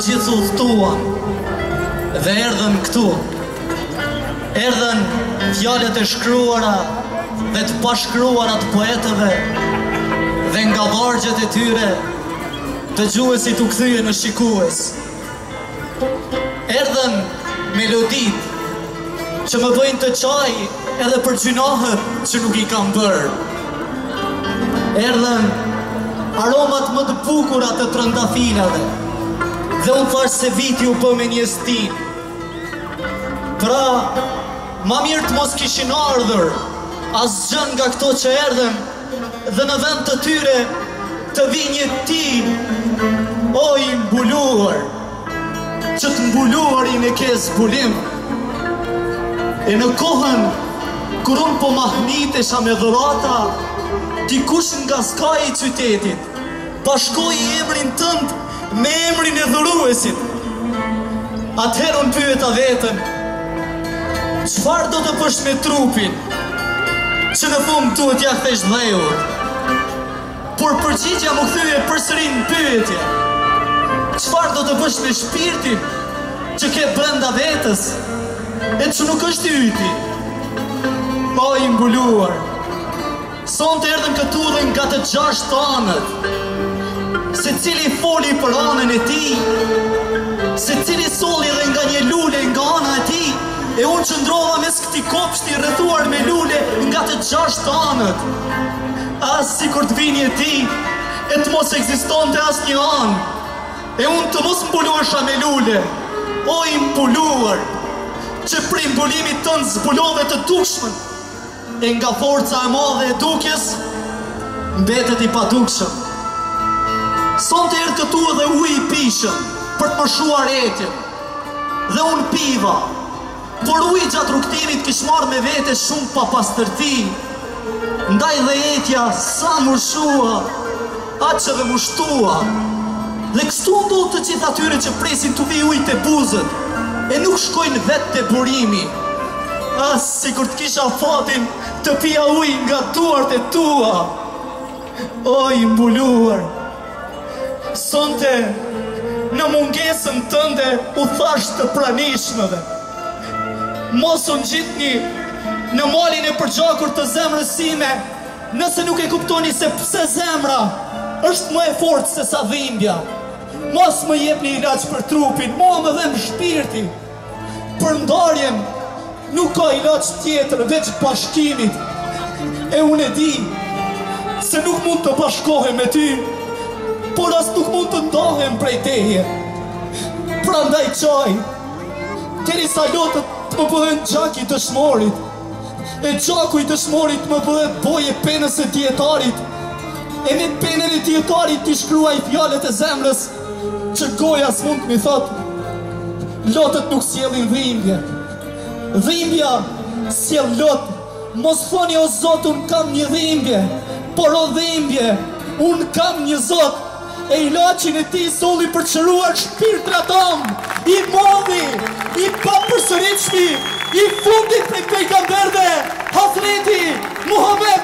gjithë udhëtuan dhe erdhën këtu. Erdhën fjalët e shkruara dhe të pashkruara të poetëve dhe nga vargjet e tyre dëgjuesit u kthye në shikues. Erdhën melodit që më bëjnë të qaj edhe për gjunahët që nuk i kam bërë. Erdhën aromat më të bukura të trëndafilave dhe unë thash se viti u bë me një stin. Pra, ma mirë të mos kishin ardhur asgjën nga këto që erdhen dhe në vend të tyre të vi një ti, o i mbuluar, që të mbuluarin e ke zbulim. E në kohën kur unë po mahnitesha me dhurata, dikush nga skaj i qytetit bashkoi emrin tënd me emrin e dhuruesit. Atëherë unë pyeta veten, çfarë do të bësh me trupin që në fund duhet ja kthesh dheut? Por përgjigja më kthye përsëri në pyetje. Çfarë do të bësh me shpirtin që ke brenda vetës e që nuk është i yti? O i mbuluar, sonte erdhëm këtu dhe nga të 6 anët, se cili foli për anën e ti, se cili soli dhe nga një lule nga ana e ti, e unë qëndrova mes këti kopshti rrethuar me lule nga të 6 anët. As si kur të vinje ti, e të mos ekziston të as një anë, e unë të mos mbuluarsha me lule. O i mbuluar, që prej mbulimit tënë zbulove të dukshmën, e nga forca e madhe e dukjes, mbetet i padukshëm. Sonte erdhë këtu edhe uj i pishëm për të mëshuar etjen, dhe unë piva, por uj gjatë rukëtimit kish marrë me vete shumë pa pastërti, ndaj dhe etja sa mërshua, atë që dhe mushtua, dhe kështu ndodhë të gjithë atyre që presin të vi uj të buzët, e nuk shkojnë vetë të burimi. As si kur të kisha fatin të pia uj nga duart e tua. O i mbuluar, sonte në mungesën tënde u thash të pranishmëve. Mos unë gjitni në malin e përgjakur të zemrës sime, nëse nuk e kuptoni se pse zemra është më e fortë se sa dhimbja. Mos më jep një ilaç për trupin, mua më dhem shpirti. Për ndarjen nuk ka ilaç tjetër veç bashkimit. E unë e di se nuk mund të bashkohem me ty, por as nuk mund të ndahem prej teje. Prandaj qaj, derisa lotët të më bëhen gjaki i dëshmorit, e gjaku i dëshmorit më bëhet boje penës e djetarit, e me penën e djetarit t'i shkruaj fjalët e zemrës, që goja s'mund t'mi thot, lotët nuk sjellin dhimbje. Dhimbja sjell lot, mos thoni o Zot unë kam një dhimbje, por o dhimbje, unë kam një Zot, e ilaçin e ti solli për të shëruar shpirtrat tonë, i modhi, i papërsëritshmi, i fundit prej pejgamberëve, Hazreti Muhammed.